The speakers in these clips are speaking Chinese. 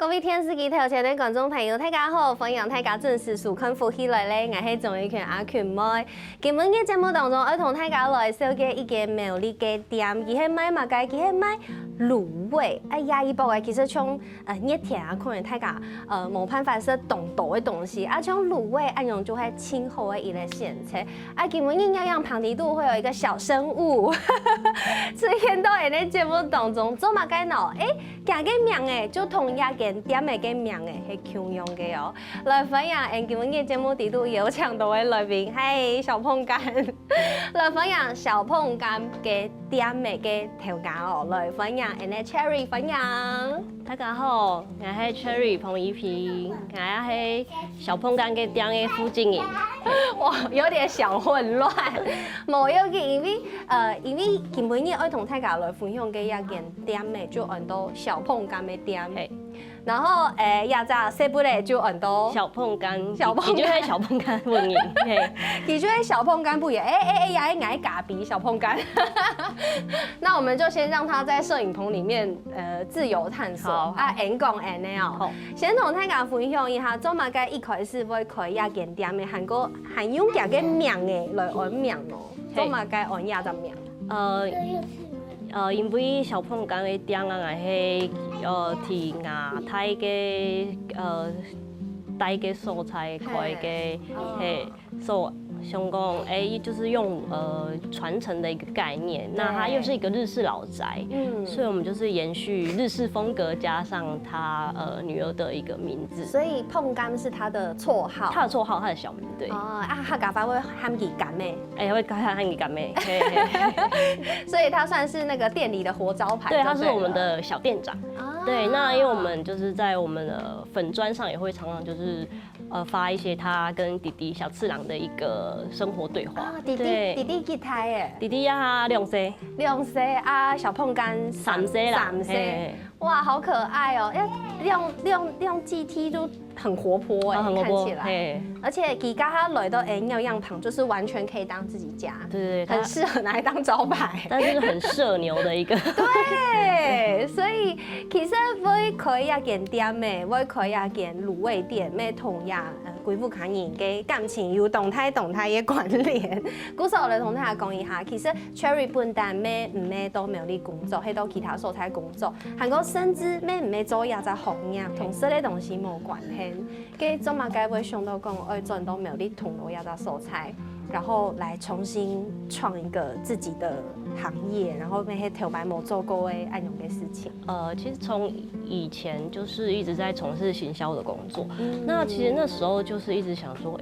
各位电视机头前的观众朋友，大家好，欢迎大家准时收看福起来咧，我是综艺圈阿群妹。今日嘅节目当中，要同大家来绍介一间美丽嘅店，伊係卖乜嘅？伊係卖卤味。哎呀，伊部嘅其實像熱天啊，可能大家冇辦法食凍到嘅東西，啊像卤味，按用就係清口嘅一類鮮菜。啊，今日樣樣旁邊度會有一個小生物，出現到喺呢節目當中，做乜嘅呢？行嘅名誒，就同一間店嘅嘅名誒係共用嘅哦。來分享，今日嘅節目地度有請到嘅來賓，係小碰柑，來分享小碰柑嘅店嘅嘅條件哦。來分享，Cherry 分享。大家好，我係 Cherry 彭怡萍，我係小碰柑嘅店嘅副經營。哇，有點小混亂，冇要緊，因為今日要同大家來分享嘅一間店嘅就很多小碰柑嘅店。然後也就西部咧就很多小碰柑，佢就係小碰柑運營，佢就係小碰柑不一樣，也係咖比小碰柑。那我們就先讓他在攝影棚裡面自由探索。啊，N 講 N 咧哦。先同大家分享一下，做乜嘅一開始會開一間店嘅，係用嘅嘅名嘅來按名咯。做乜嘅按呀隻名？因為小碰柑嘅店啊，係替亞太嘅帶嘅素材開嘅，所想講就是用傳承的一個概念，那它又是一個日式老宅，所以我們就是延續日式風格，加上他女兒的一個名字，所以碰柑是他的綽號，他的綽號，他的小名，對。他家法會喊佢柑妹，會喊佢柑妹，所以他算是那個店裡的活招牌，對，他是我們的小店長，對，那因為我們就是在我們的粉專上也會常常就是發一些他跟弟弟小次郎的一個生活對話。弟弟幾胎誒？弟弟啊2歲，2歲啊，小碰柑3歲啦，3歲，哇，好可愛哦！用 GT 就很活潑哎，看起來，而且佢家他來到鳥樣旁，就是完全可以當自己家，對，很適合拿來當招牌，但是很社牛的一個。對，所以其實會開一間店嘅，會開一間滷味店，咩同樣貴婦客人嘅感情有動態嘅關聯。故事我嚟同大家講一下，其實 Cherry 本單咩都沒有啲工作，係到其他所在工作，韓國甚至咩做也在行業，同這類東西冇關係。跟做乜嘅會想到講，做到沒有啲同路也在所在，然後來重新創一個自己的行業，然後那些頭白冇做過嘅按用嘅事情。其實從以前就是一直在從事行銷的工作，那其實那時候就是一直想說，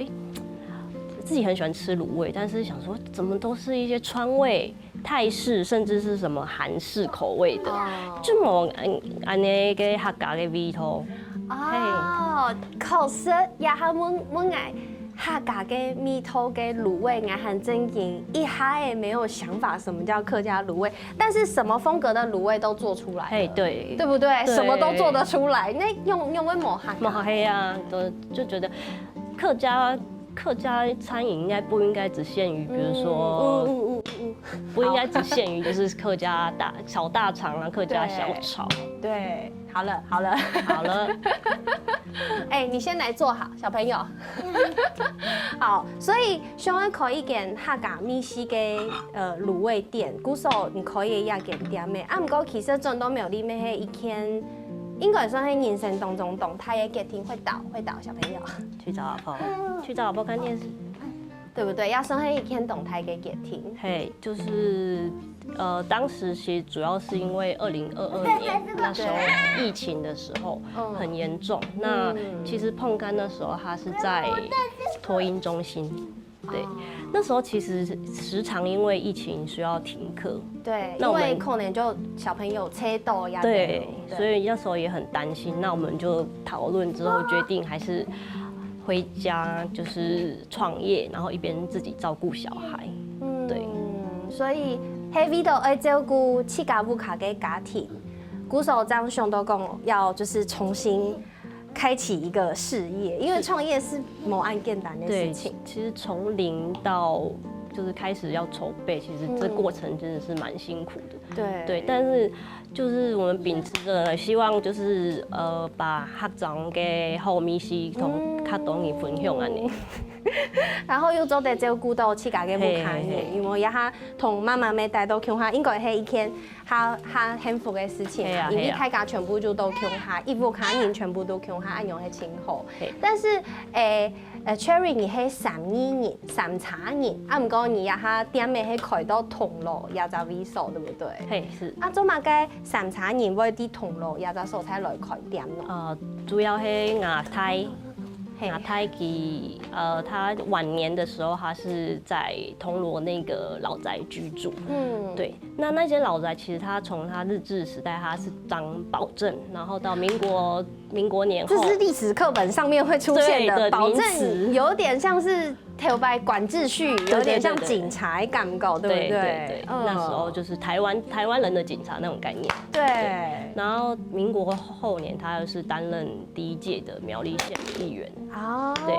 自己很喜歡吃滷味，但是想說怎麼都是一些川味、泰式，甚至是什麼韓式口味的，就冇安尼嘅客家嘅味道。確實也係我愛客家嘅味道嘅滷味，我很正經，一下也沒有想法什麼叫客家滷味，但是什麼風格的滷味都做出來，對不對？什麼都做得出來，那用會抹黑啊，就覺得客家餐飲應該不應該只限於，比如說，不應該只限於就是客家小大腸啊，客家小炒。對，好了。你先來坐好，小朋友。好，所以想要開一間客家米絲嘅滷味店，古時候你可以一間店嘅，不過其實真都沒有你咩係一間。應該算係人生當中動態嘅決定，會倒小朋友去找老婆看電視，對不對？要算係一件動態嘅決定。就是當時其實主要是因為2022年那時候疫情的時候很嚴重，那其實碰柑那時候它是在托嬰中心。對，那時候其實時常因為疫情需要停課，對，因為可能就小朋友車多呀，對，所以那時候也很擔心。那我們就討論之後決定還是回家就是創業，然後一邊自己照顧小孩。對，所以喺呢度要照顧七家五卡嘅家庭，古時候這樣想到講要就是重新開啟一個事業，因為創業是冇咁簡單的事情。其實從0到就是开始要筹备，其实这过程真的是蛮辛苦的。对，但是就是我们秉持着希望，就是把学长嘅好米是同较容易分享安尼。然后又做得照顾到自家嘅母家人，因为也哈同妈妈们带到乡下，应该是一件哈幸福的事情。因为大家全部就都乡下，一部家人全部都乡下，安样是真好。但是Cherry 你係三茶人，啊唔過你也哈店嘅係開到銅鑼也就位數，對不對？嘿，是。啊，做乜嘅三茶人會啲銅鑼也就所在來開店咯？主要係亞太。亞太基，他晚年的時候，他是在銅鑼那個老宅居住。對。那些老宅其實他從他日治時代，他是當保證，然後到民國年後，這是歷史課本上面會出現的保證，有點像是頭擺管秩序，有點像警察感覺，對不對？對。那時候就是台灣人的警察那種概念。對。然後民國後年，他又是擔任第一屆的苗栗縣議員。對，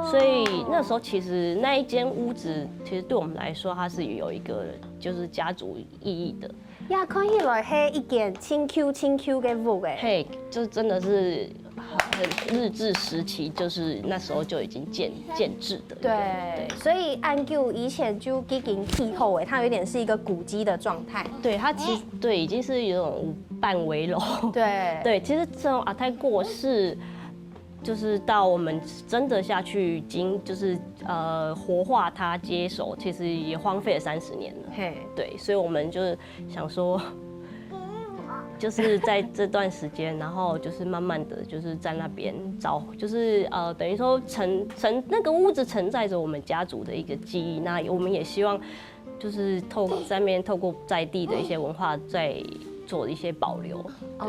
所以那時候其實那一間屋子，其實對我們來說，它是有一個就是家族意義的。呀，看起來係一間清 Q 嘅屋誒。嘿，就真的是很日治時期，就是那時候就已經建制的。對，所以按舊以前就已經氣候誒，它有點是一個古蹟的狀態。對，它其實對已經是有種半危樓。對，其實這種阿泰過世。就是到我們真的下去就是活化它接手，其實也荒廢了30年了。對，所以我們就是想說，就是在這段時間，然後就是慢慢的就是在那邊找，就是等於說那個屋子承載着我們家族的一個記憶，那我們也希望就是透過在地的一些文化在。做一些保留，对，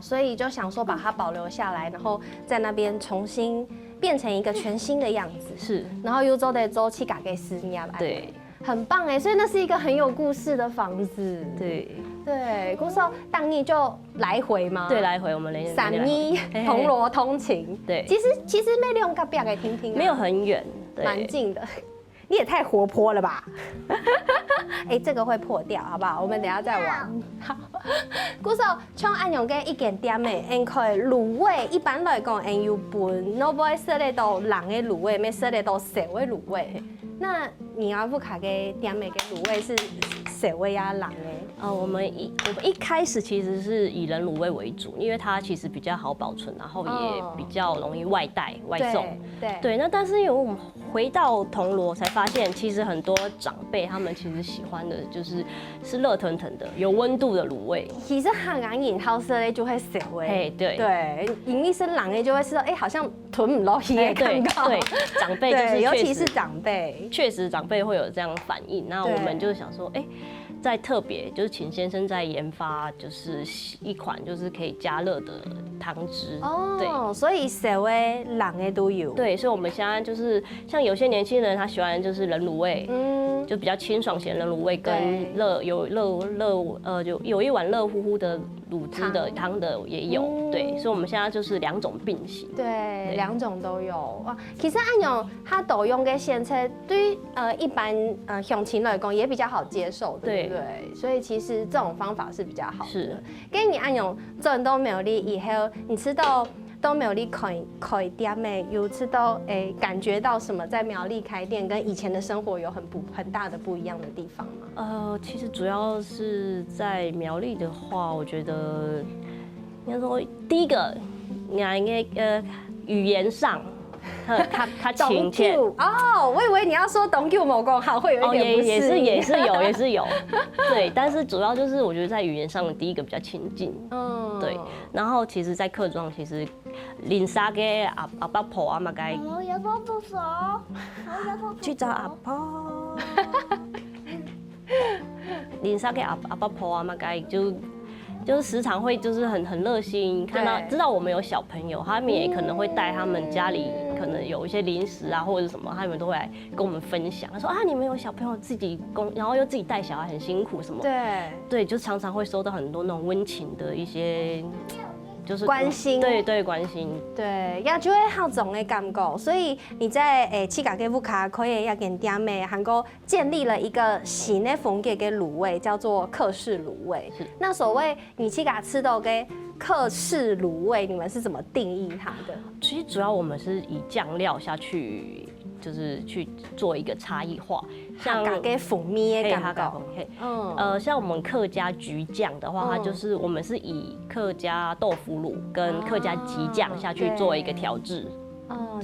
所以就想说把它保留下来，然后在那边重新变成一个全新的样子，是，然后又做得周期改给思念，对，很棒哎，所以那是一个很有故事的房子，对，故事当你就来回吗？对，来回我们3年铜锣通勤，对，其实没用隔壁给听听，没有很远，蛮近的。你也太活泼了吧！哎，这个会破掉，好不好？我们等下再玩。好，故说像按用嘅一间店嘅，因佢卤味一般来讲，因有分，我不会设立到人嘅卤味，咩设立到蛇嘅卤味。那你阿布卡嘅店嘅卤味是蛇味呀，人嘅？我们一开始其实是以人卤味为主，因为它其实比较好保存，然后也比较容易外送。对。那但是因为我们回到铜锣才发现，其实很多长辈他们其实喜欢的是热腾腾的、有温度的卤味。其实汉人饮好色嘞就会蛇味。对，因为是人诶就会吃到，好像吞不落去的感觉。对，长辈就是尤其是长辈，确实长辈会有这样反应。那我们就想说，再特别就是请先生在研发，就是一款就是可以加热的汤汁。对，所以蛇味、人的都有。对，所以我们现在就是像有些年轻人他喜欢就是人卤味，就比较清爽型人卤味跟有一碗热乎乎的卤汁的汤的也有。对，所以我们现在就是2种并行。对，2种都有。哇，其实按用它都用嘅鲜菜，对一般乡亲来讲也比较好接受，对不对？所以其实这种方法是比较好的。是。跟你按用做很多苗栗以后，你吃到都苗栗开店没？有吃到感觉到什么？在苗栗开店跟以前的生活有很大的不一样的地方吗？其实主要是在苗栗的话，我觉得应该说第一个，语言上。他亲切哦，我以为你要说董 Q 某公好会有一点不适应，也是有，对，但是主要就是我觉得在语言上第一个比较亲近，对，然后其实，在客庄其实林沙嘅阿伯婆啊嘛该，我要帮助手，去找阿婆，林沙嘅阿伯婆啊嘛该就是时常会就是很热心，知道我们有小朋友，他们也可能会带他们家里可能有一些零食啊或者什么，他们都会来跟我们分享。他说啊，你们有小朋友自己然后又自己带小孩很辛苦什么，对，就常常会收到很多那种温情的一些就是关心，对关心，对，也就会好种的感觉。所以你在去家嘅屋卡可以要跟店妹韩国建立了一个新的风格的卤味，叫做客式卤味。那所谓你去家吃到的客式卤味，你们是怎么定义它的？其实主要我们是以酱料下去，就是去做一个差异化，像家嘅风味的感觉。像我们客家橘酱的话，它就是我们是以客家豆腐乳跟客家鸡酱下去做一个调制。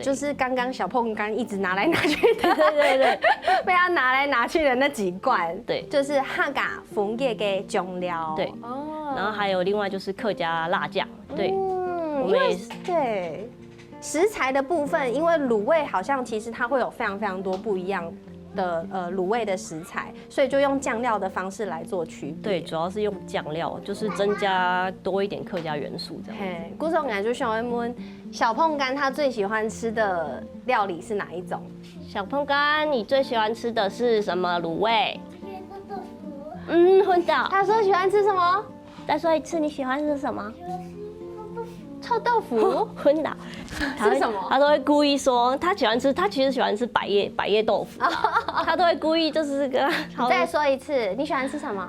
就是刚刚小碰干一直拿来拿去的，对，被他拿来拿去的那几罐，对，就是客家风格的酱料，对，然后还有另外就是客家辣酱，对，我们也是对食材的部分，因为卤味好像其实它会有非常多不一样的卤味的食材，所以就用酱料的方式来做区别。对，主要是用酱料，就是增加多一点客家元素这样。嘿，顾总感就想问小碰干他最喜欢吃的料理是哪一种？小碰干，你最喜欢吃的是什么卤味？昏倒。他说喜欢吃什么？再说一次，你喜欢吃什么？臭豆腐。昏倒。是什么？他都会故意说他喜欢吃，他其实喜欢吃百叶豆腐，他都会故意就是跟。再说一次，你喜欢吃什么？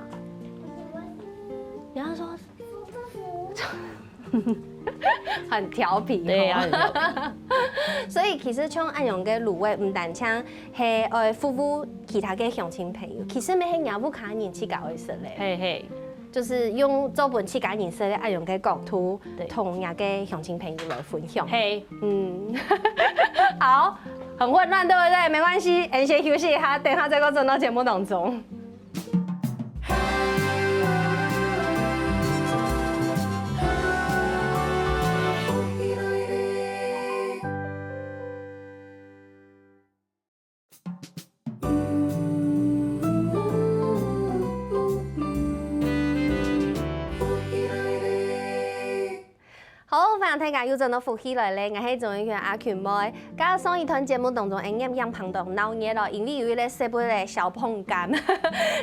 你要说。很调皮，对呀，很调皮。所以其实像安用嘅卤味，唔但像系服务其他嘅乡亲朋友，其实咪系亚不卡人去搞嘅事咧。嘿嘿，就是用做本去搞认识嘅安用嘅国土，同亚嘅乡亲朋友来分享。嘿，好，很混乱，对不对？没关系，先休息一下，等下再过转到节目当中。好，欢迎大家又转到福喜来咧，我係仲有一阿權妹。加上一段節目當中，啱啱碰到鬧熱咯，因為有一個細杯嘅小碰干，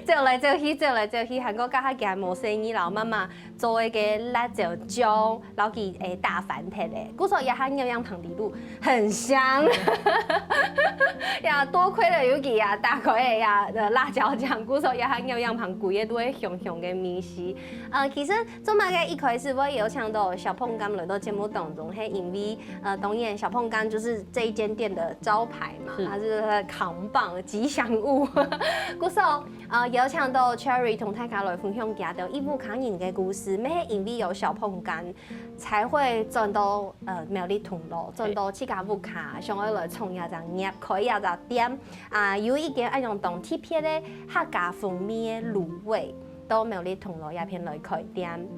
走來走去，韓國家下嘅冇生意啦，媽媽做一個辣椒醬，然後佢大飯鐵咧，古時候也係啱啱碰啲路，很香。呀，多虧了有佢呀，大概呀辣椒醬，古時候也係啱啱碰貴嘅都係香香嘅味絲。其實做乜嘅一開始我有搶到小碰干。来到节目当中，嘿，因为当然小碰干就是这一间店的招牌嘛，它是它的扛棒、吉祥物。故事邀请到 Cherry 同大家来分享家的义乌卡人的故事，咩因为有小碰干，才会转到苗栗通路，转到七家屋卡，想要来创一只业，开一只店有一间用当特别的客家风味的卤味，到苗栗通路一片来开店。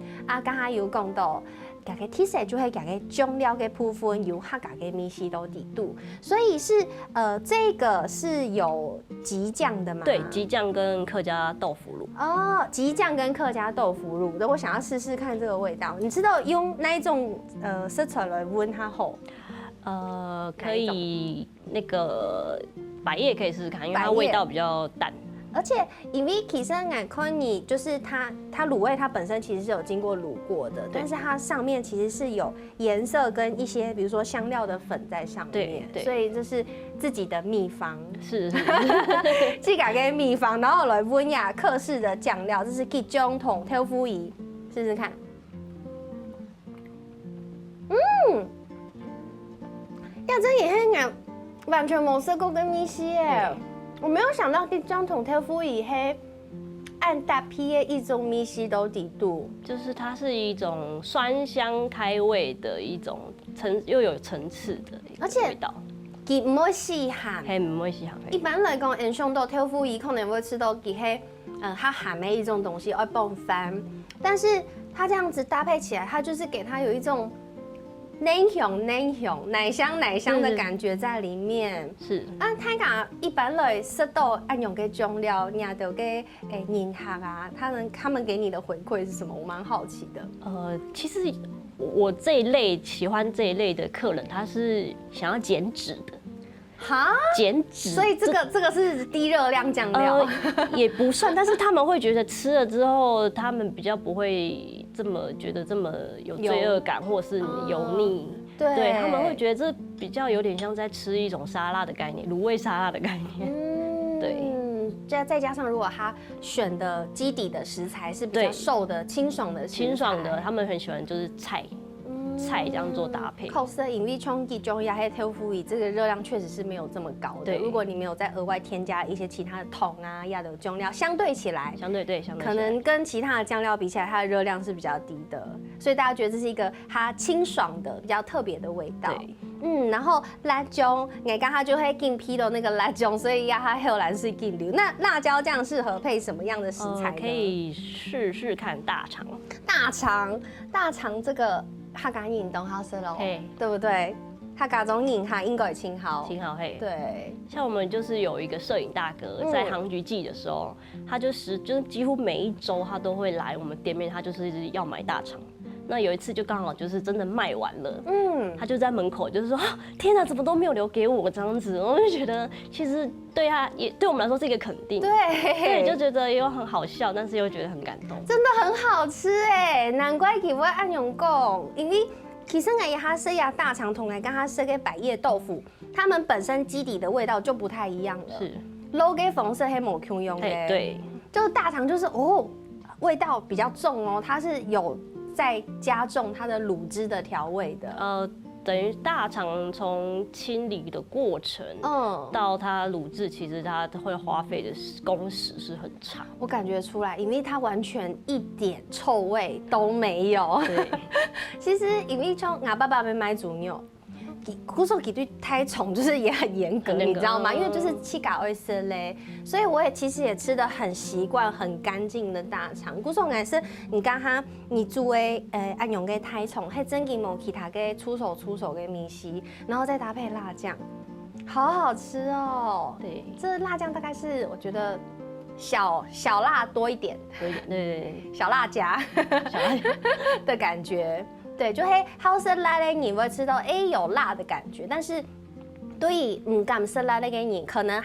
刚才有讲到。家嘅特色就係家嘅醬料嘅部分有客家嘅味絲到底度，所以是這個是有雞醬的嗎？對，雞醬跟客家豆腐乳。哦，雞醬跟客家豆腐乳，我想要試試看這個味道。你知道用哪一種食材來煨它好？可以那個百葉可以試試看，因為它味道比較淡。而且，因为其实我看你就是它卤味它本身其实是有经过卤过的，但是它上面其实是有颜色跟一些比如说香料的粉在上面，所以这是自己的秘方，是自己嘅秘方，然后来温雅客式的酱料，这是吉中同豆腐仪，试试看，呀，这也很完全冇食过跟米西耶。我没有想到吉中同豆腐仪係按大批的一种米西都底度，就是它是一种酸香开胃的一种又有层次的味道，佢唔會死鹹，係唔會死鹹。一般來講，印象到豆腐儀可能會吃到佢係它鹹的一種東西，要拌飯，但是它這樣子搭配起來，它就是給它有一種。奶香奶香的感觉在里面。是大家一般来食到按用嘅醬料，你都嘅人客啊，他们给你的回馈是什么？我蛮好奇的。其实我这一类喜欢这一类的客人，他是想要减脂的。哈，减脂，所以这个是低热量酱料，也不算，但是他们会觉得吃了之后，他们比较不会这么觉得这么有罪恶感，或是油腻。对，他们会觉得这比较有点像在吃一种沙拉的概念，卤味沙拉的概念。对。再加上如果他选的基底的食材是比较瘦的、清爽的，他们很喜欢就是菜这样做搭配。考试的因为冲击中亚黑豆腐以这个热量确实是没有这么高的。如果你没有再额外添加一些其他的糖啊、亚的酱料，相对起来，可能跟其他的酱料比起来，它的热量是比较低的。所以大家觉得这是一个它清爽的、比较特别的味道。然后辣椒，我刚它就会进批的那个辣椒，所以要它后来是进流。那辣椒酱适合配什么样的食材呢？可以试试看大肠。大肠这个哈嘎引动好色喽，对不对？哈嘎中引哈应该清好嘿。对，像我们就是有一个摄影大哥，在杭菊季的时候，他就是几乎每一周他都会来我们店面，他就是要买大肠。那有一次就刚好就是真的卖完了，他就在门口就是说，天哪，怎么都没有留给我这样子，我就觉得其实对他也对我们来说是一个肯定，对，就觉得又很好笑，但是又觉得很感动，真的很好吃哎，难怪佢会按用讲，因为其实我哈是呀大肠同来跟他是个百叶豆腐，它们本身基底的味道就不太一样了，是 ，low 给粉色黑某 Q 用的，对，就是大肠就是味道比较重哦，它是有在加重它的卤汁的调味的，等于大肠从清理的过程，到它卤制，其实它会花费的工时是很长。我感觉出来，因为它完全一点臭味都没有。对，其实因为从我爸爸没买猪肉。古时候对胎宠就是也很严格，你知道吗？因为就是七嘎二色嘞，所以我也其实也吃得很习惯很干净的大肠。古时候也是你刚刚你煮的按用的胎宠，还真给某其他的出手的米稀，然后再搭配辣酱，好好吃哦。对，这辣酱大概是我觉得小辣多一点，对，小辣加的感觉。对，就会好食辣的你会吃到有辣的感觉，但是对于敢吃辣的你可能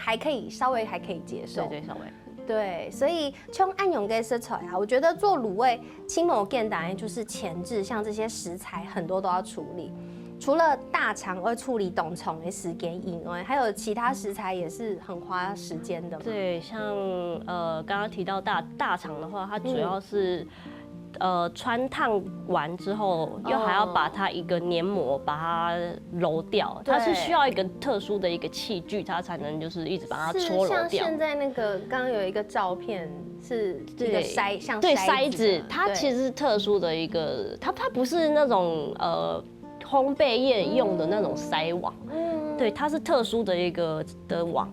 稍微还可以接受，对，稍微。对，所以像按用的食材啊，我觉得做卤味轻某简单就是前置，像这些食材很多都要处理。除了大肠要处理冬虫的时间以外，还有其他食材也是很花时间的嘛。对，像刚刚提到大肠的话，它主要是。穿烫完之后，又还要把它一个黏膜把它揉掉，它是需要一个特殊的一个器具，它才能就是一直把它搓揉掉。像现在那个刚刚有一个照片是一个像筛子，它其实是特殊的一个，它不是那种烘焙业用的那种筛网，对，它是特殊的一个的网。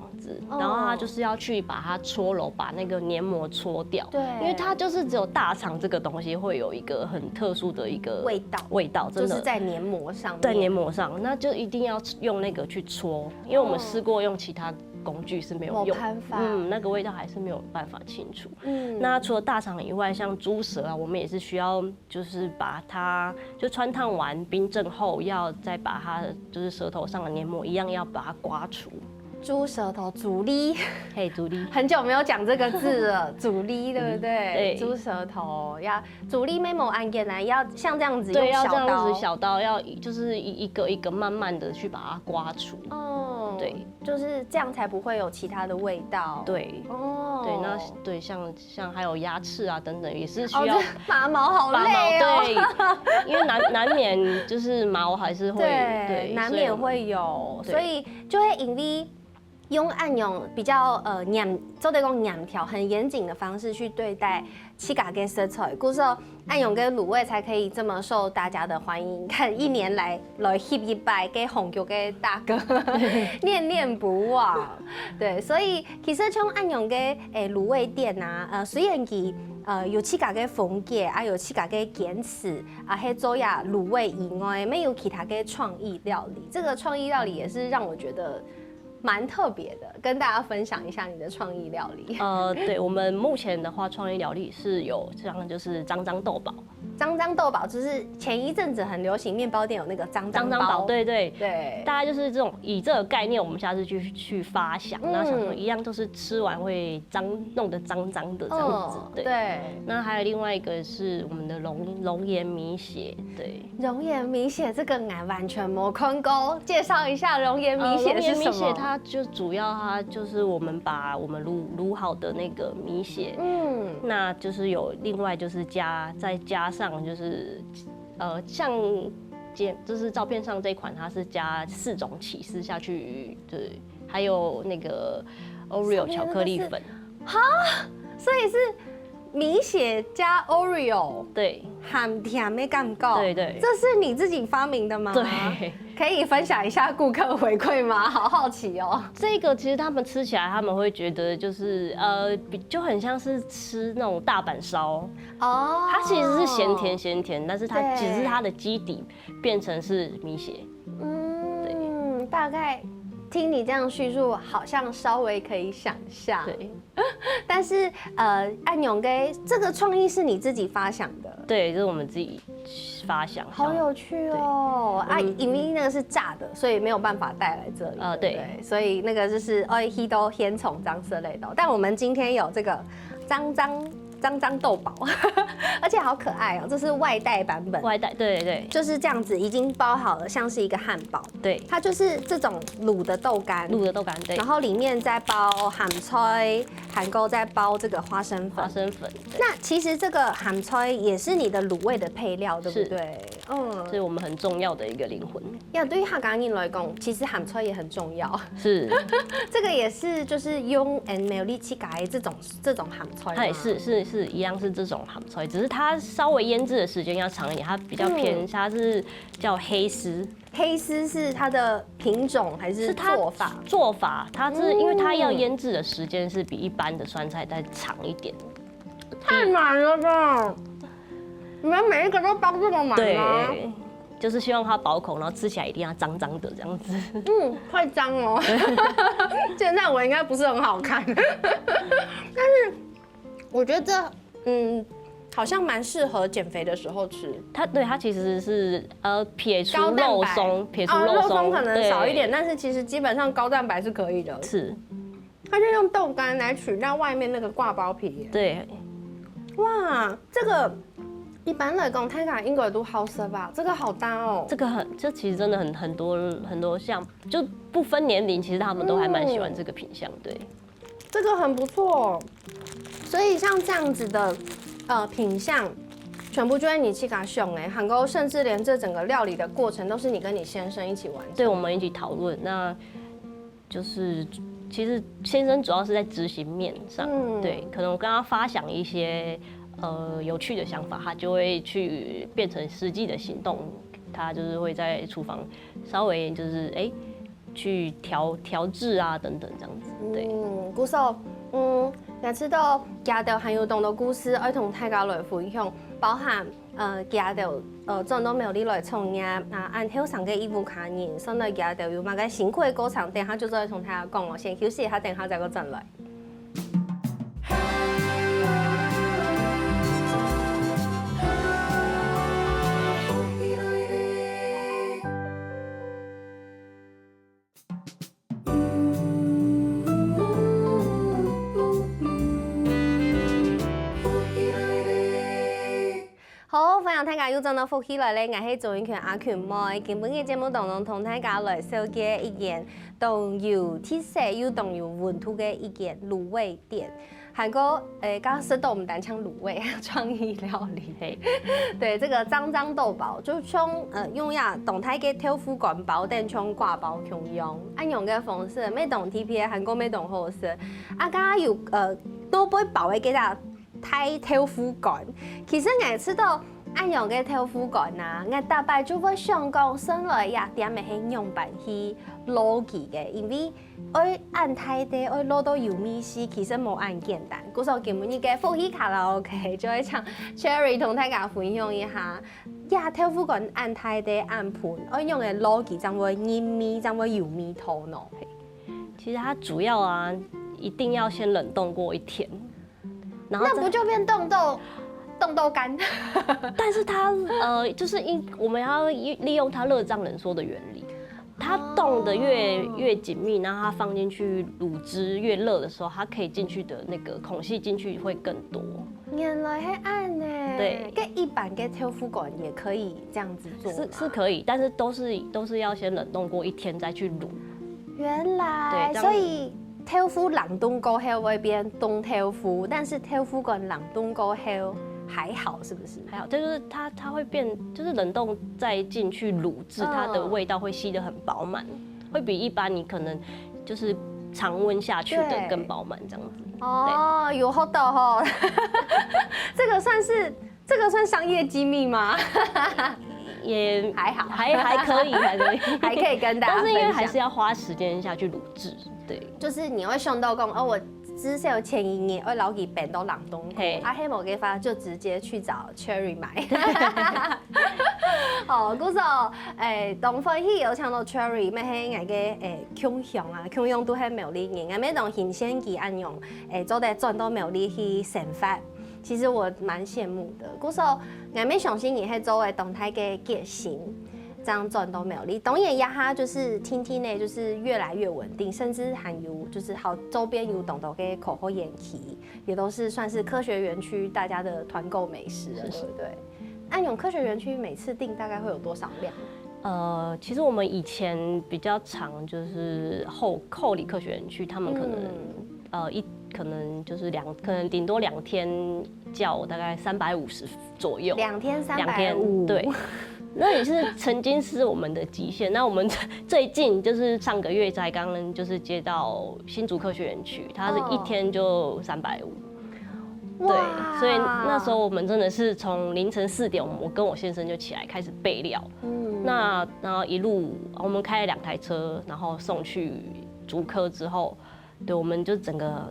然后它就是要去把它搓揉，把那个黏膜搓掉。对，因为它就是只有大肠这个东西会有一个很特殊的一个味道真的就是在黏膜上。对，黏膜上，那就一定要用那个去搓，因为我们试过用其他工具是没有用，那个味道还是没有办法清除。那除了大肠以外，像猪舌啊，我们也是需要就是把它就穿烫完冰镇后，要再把它就是舌头上的黏膜一样要把它刮除。猪舌头阻力，阻力，很久没有讲这个字了，阻力对不对？对，猪舌头要阻力 memo 按键来，要像这样子用小刀，对，要这样子小刀，要就是一个一个慢慢的去把它刮除。对，就是这样才不会有其他的味道。对，对，那对像还有鸭翅啊等等，也是需要拔毛好累哦。对，因为难免就是毛还是会，对，难免会有，所以就会引力。用按用比较做的讲黏条很严谨的方式去对待七嘎跟色彩，故说按用跟卤味才可以这么受大家的欢迎。看一年来hit 一拜给红酒给大哥念念不忘，对，所以其实像按用跟卤味店啊，虽然佢有七嘎嘅风格，啊有七嘎嘅坚持，啊喺做呀卤味以外，没有其他嘅创意料理。这个创意料理也是让我觉得。蛮特别的，跟大家分享一下你的创意料理。对，我们目前的话，创意料理是有像就是脏脏豆宝，脏脏豆宝就是前一阵子很流行，面包店有那个脏脏包，宝，对对对，大概就是这种以这个概念，我们下次去发想，那想说一样都是吃完会弄得脏脏的这样子，对。那还有另外一个是我们的龙岩米血，对。龙岩米血这个俺完全没看过，介绍一下龙岩米血是什么？龙岩米血它就主要它就是我们把我们卤好的那个米血，那就是有另外就是再加上就是像就是照片上这款它是加4种起司下去，对，还有那个 Oreo 巧克力粉，哈，所以是米血加 Oreo， 对，含甜的感觉，对对，这是你自己发明的吗？对，可以分享一下顾客回馈吗？好好奇哦。这个其实他们吃起来，他们会觉得就是就很像是吃那种大阪烧哦，它其实是咸甜，但是它只是它的基底变成是米血，对，大概。听你这样叙述，好像稍微可以想象。对，但是按勇给这个创意是你自己发想的？对，就是我们自己发想。好有趣哦！因为那个是炸的，所以没有办法带来这里。对，所以那个就是希都先从脏色类的。但我们今天有这个脏豆宝，而且好可爱哦！这是外带版本，外带对，就是这样子，已经包好了，像是一个汉堡。对，它就是这种卤的豆干，对，然后里面再包咸菜，韩沟再包这个花生粉。那其实这个咸菜也是你的卤味的配料，对不对？是我们很重要的一个灵魂。对于客家人来讲，其实咸菜也很重要。是，这个也是就是用没有力气改这种咸菜。它也是一样是这种咸菜，只是它稍微腌制的时间要长一点，它比较偏，它是叫黑丝。黑丝是它的品种还是做法？它是因为它要腌制的时间是比一般的酸菜再长一点。太难了吧！你们每一个都包这么满吗？对，就是希望它饱口，然后吃起来一定要脏脏的这样子。会脏哦。现在我应该不是很好看，但是我觉得好像蛮适合减肥的时候吃。它其实是撇除肉松可能少一点，但是其实基本上高蛋白是可以的。是，它就用豆干来取代外面那个挂包皮。对，哇，这个一般来讲，泰卡英国都好吃吧？这个好搭哦。这其实真的很多像，就不分年龄，其实他们都还蛮喜欢这个品相。对，这个很不错。所以像这样子的品相，全部就在你去给他选哎，韩国甚至连这整个料理的过程都是你跟你先生一起完成。对，我们一起讨论。那就是其实先生主要是在执行面上，对，可能我跟他发想一些有趣的想法，他就会去变成实际的行动。他就是会在厨房稍微就是去调制啊等等这样子。对，鼓手，也知道家到很有动的故事，爱同大家来分享，包含家到真都没有你来创业按后上嘅义务卡人，所以家到有乜嘅辛苦嘅過程，等下就再同大家講，我先休息一下，等下再個陣來。好，歡迎大家又轉到福起來咧，我係趙永權阿權妹。今本嘅節目當中同大家來紹介一間動有特色又動有溫度嘅一間滷味店。韓國剛剛說到我們單槍滷味創意料理，對，這個髒豆包就從用呀動態嘅豆腐乾包等從掛包共用，按用嘅方式，咩動 TP 韓國咩動好食，家有都杯包嘅幾隻。太豆腐乾，其實我知道按用嘅豆腐乾啊，我大概就會想講，生來呀點咪係用辦去撈佢嘅，因為按太地要撈到油米絲，其實冇按簡單。故所今日嘅福喜卡拉 OK 就會唱 Cherry 同大家分享一下，呀豆腐乾按太地按盤，要用嘅撈佢將會鹽米，將會油米頭喏。其實它主要啊，一定要先冷凍過一天。那不就變凍豆？冻豆干。但是它就是我们要利用它热胀冷缩的原理。它冻得越紧密，然后它放进去卤汁越热的时候，它可以进去的那个孔隙进去会更多。原来还暗呢。对，跟一般跟豆腐干也可以这样子做。是可以，但是都是要先冷冻过1天再去卤。原来，所以豆腐冷冻过后会变冻豆腐，但是豆腐干冷冻过后还好，是不是？还好，就是它会变，就是冷冻再进去卤制，它的味道会吸得很饱满，会比一般你可能就是常温下去的更饱满这样子。哦，有好到吼，这个算商业机密吗？也还好，还可以，还可以，还可以跟大家分享。但是因为还是要花时间下去卤制，对。就是你会想到讲，我至少前1年我老几本都冷冻过，黑某给发就直接去找 Cherry 买。哦，故说东方喜有抢到 Cherry， 咩係我嘅強項啊，強項都係苗栗人，我咩當新鮮機按用做得轉到苗栗去生發。其實我蠻羨慕的，故說我咩相信也係作為動態嘅決心。这样轉到苗栗，當然呀哈就是聽聽呢，就是越來越穩定，甚至還有就是好周邊有懂到嘅口後延期，也都是算是科學園區大家的團購美食了，對不對？安永科學園區每次訂大概會有多少量？其實我們以前比較常就是后里科學園區，他們可能可能就是可能頂多2天叫大概350左右，2天350，對。那也是曾经是我们的极限。那我们最近就是上个月才刚就是接到新竹科学园区，它是1天就350。对，所以那时候我们真的是从凌晨4点，我跟我先生就起来开始备料。那然后一路我们开了2台车，然后送去竹科之后，对，我们就整个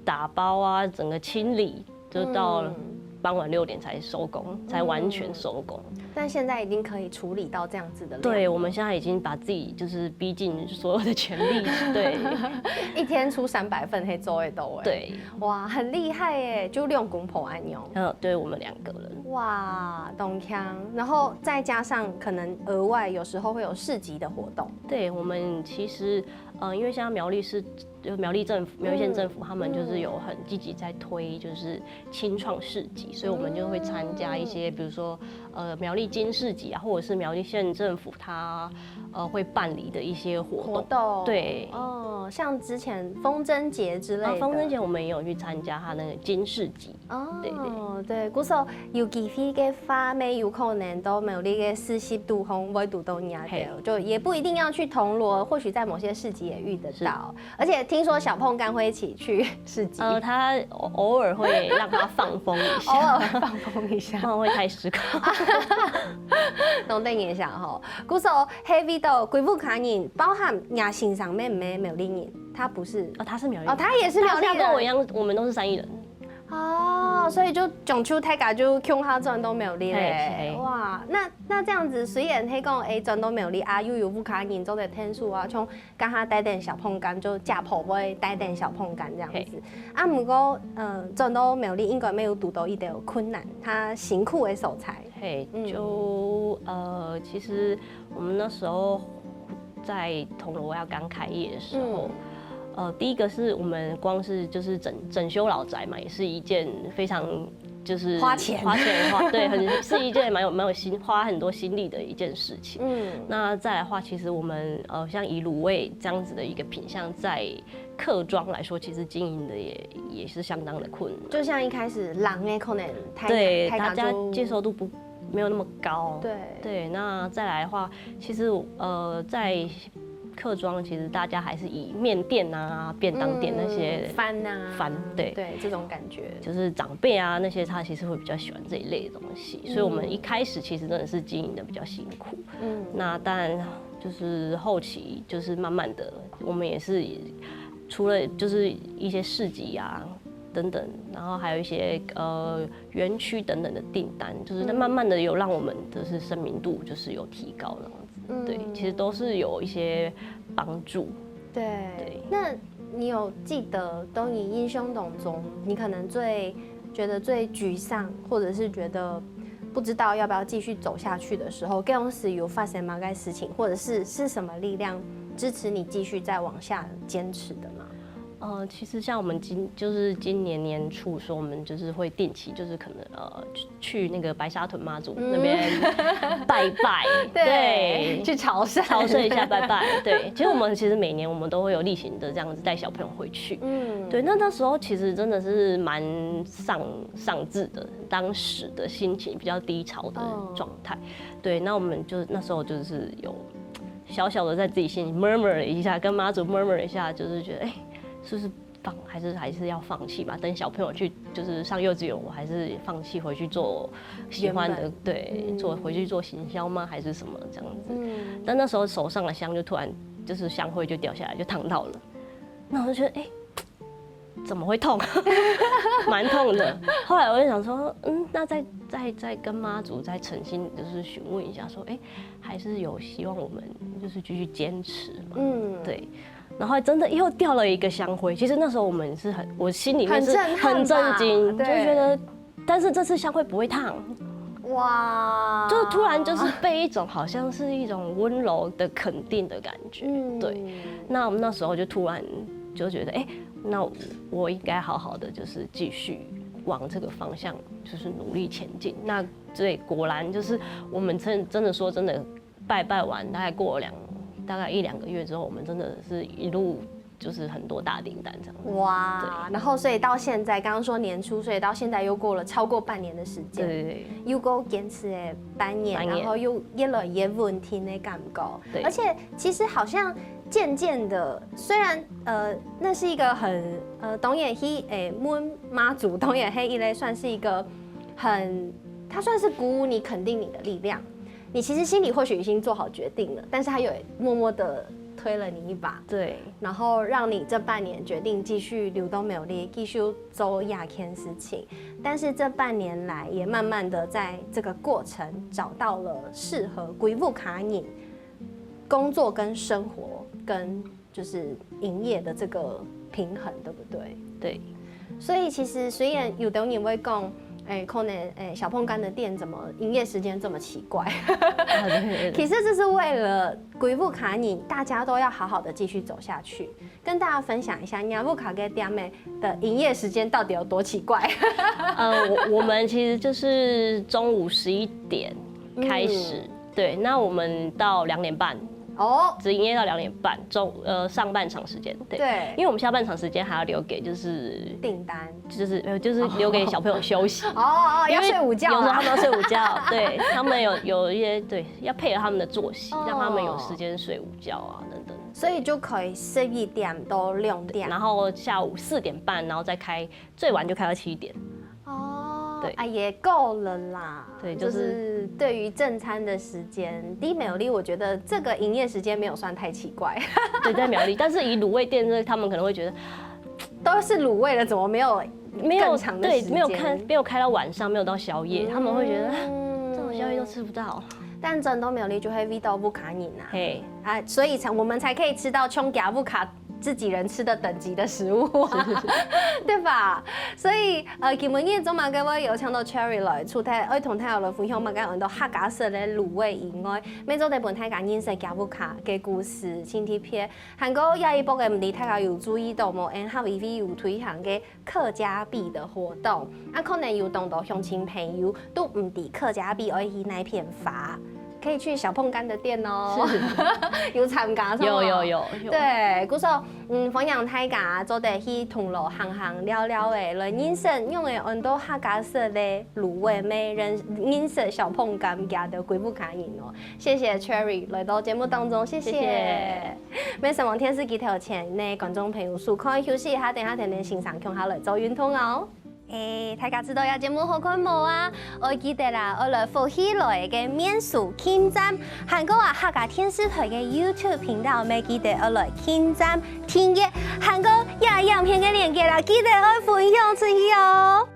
打包啊，整个清理，就到傍晚6点才收工，才完全收工。但现在已经可以处理到这样子的量。对，我们现在已经把自己就是逼尽所有的全力，对，1天出300份黑周会都哎，对，哇，很厉害哎，就6公婆安用。对我们2个人。哇，东强，然后再加上可能额外有时候会有市集的活动。对，我们其实因为像苗栗县政府他们就是有很积极在推就是青创市集，所以我们就会参加一些比如说苗栗金市集啊，或者是苗栗县政府它会办理的一些活动。对，像之前风筝节之类的。风筝节我们也有去参加它那个金市集。对，古时候有机会嘅花咩有可能都苗栗嘅40度風會讀到nhà到，就也不一定要去銅鑼，或許在某些市集也遇得到。而且聽說小碰乾會一起去市集。他偶爾會讓他放風一下，偶爾放風一下，不然會太失控。懂得影響吼。古時候 heavy 到貴婦卡人，包含亞欣賞咩咩苗栗人，他不是他是苗栗人，他也是苗栗人，他跟我一樣，我們都是3義人。所以就講出大家就窮下轉到苗栗咧。哇，那這樣子雖然係講轉到苗栗啊，又有不卡人做的天數啊，從剛下帶點小碰柑就架鋪位帶點小碰柑這樣子。啊，不過轉到苗栗應該沒有遇到一點困難，他辛苦的所在。其實我們那時候在銅鑼要剛開業的時候。第一個是我們光是就是整修老宅嘛，也是一件非常就是花錢對，是一件蠻有花很多心力的一件事情。那再來的話，其實我們像以滷味這樣子的一個品項，在客莊來說，其實經營的也是相當的困難。就像一開始人嘅可能對大家接受度沒有那麼高。對，那再來的話，其實在客莊其實大家還是以麵店啊、便當店那些飯，對這種感覺，就是長輩啊那些，他其實會比較喜歡這一類的東西，所以我們一開始其實真的是經營的比較辛苦。那當然就是後期就是慢慢的，我們也是除了就是一些市集啊等等，然後還有一些園區等等的訂單，就是慢慢的有讓我們就是知名度就是有提高了。对，其实都是有一些帮助。对，那你有记得，都你印象当中，你可能最觉得最沮丧，或者是觉得不知道要不要继续走下去的时候，当时有发生哪些事情，或者是什么力量支持你继续再往下坚持的吗？其实像我们今年年初说，我们就是会定期，就是可能去那个白沙屯妈祖那边拜拜，对，去朝圣一下拜拜。对，其实我们每年我们都会有例行的这样子带小朋友回去。对，那时候其实真的是蛮丧志的，当时的心情比较低潮的状态。对，那我们就那时候就是有小小的在自己心里 murmur 一下，跟妈祖 murmur 一下，就是觉得是不是还是要放弃吧？等小朋友去就是上幼稚园，我还是放弃回去做喜欢的，对，回去做行销吗？还是什么这样子？但那时候手上的香就突然就是香灰就掉下来，就烫到了。那我就觉得怎么会痛？蛮痛的。后来我就想说，那再跟妈祖再诚心就是询问一下，说，还是有希望我们就是继续坚持嘛？对。然后真的又掉了一个香灰，其实那时候我心里面是很震惊，就觉得，但是这次香灰不会烫，哇，就突然就是被一种好像是一种温柔的肯定的感觉，对。那我们那时候就突然就觉得，那我应该好好的就是继续往这个方向就是努力前进。那对，果然就是我们真的拜完，大概过了大概1-2个月之后，我们真的是一路就是很多大订单这样。哇，然后所以到现在，刚刚说年初，所以到现在又过了超过半年的时间。对，又够坚持的半年，然后又越来越稳定的感觉。对，而且其实好像渐渐的，虽然那是一个很当然问妈祖，当然一类算是一个它算是鼓舞你、肯定你的力量。你其实心里或许已经做好决定了，但是他有默默的推了你一把，对，然后让你这半年决定继续流动美丽，继续做亚天事情。但是这半年来，也慢慢的在这个过程找到了适合规步卡影工作跟生活跟就是营业的这个平衡，对不对？对。所以其实虽然有的人会讲。可能小碰干的店怎么营业时间这么奇怪？其实这是为了规步卡你，大家都要好好的继续走下去。跟大家分享一下，规步卡给店的营业时间到底有多奇怪？我们其实就是中午11点开始，对，那我们到2点半。只营业到2点半，上半场时间，对，因为我们下半场时间还要留给就是订单，就是留给小朋友休息，要睡午觉，有时候他们要睡午觉，对他们有一些对要配合他们的作息，让他们有时间睡午觉啊等等，所以就可以11点到2点，然后下午4点半，然后再开，最晚就开到7点。对，也够了啦。对，就是对于正餐的时间，低美丽，我觉得这个营业时间没有算太奇怪。对，在苗栗，但是以卤味店，他们可能会觉得都是卤味了，怎么没有更长的时间？对，没有开到晚上，没有到宵夜，他们会觉得这种宵夜都吃不到。但真都美丽就会味道不卡饮啊，所以我们才可以吃到穷家不卡。自己人吃的等级的食物、对吧？所以今日總嘛，各位有請到 Cherry 來，除咗愛同大家來分享嘛，講到客家式嘅滷味以外，每週地本大家認識家母卡嘅故事、輕貼片，韓國亞一部嘅唔知大家有注意到冇 ？NHTV 有推行嘅客家幣的活動，可能有當到鄉親朋友都唔知客家幣可以那片發。可以去小碰干的店哦，有參加有。對，嗰時候分享大家做得去銅鑼行聊聊誒，來認識用誒很多客家式嘅滷味咩，認識小碰干家的規不卡影哦。謝謝 Cherry 來到節目當中，謝謝。咩神王天使機頭前呢，觀眾朋友數可以休息一下，等下聽欣賞向下來做運動哦。大家知道有節目好看冇啊？我記得啦，我來福喜來嘅免數傾讚，韓國話客家天使台嘅 YouTube 頻道，咪記得我來傾讚訂閱，韓國亞樣片嘅連結啦，記得我分享出去哦。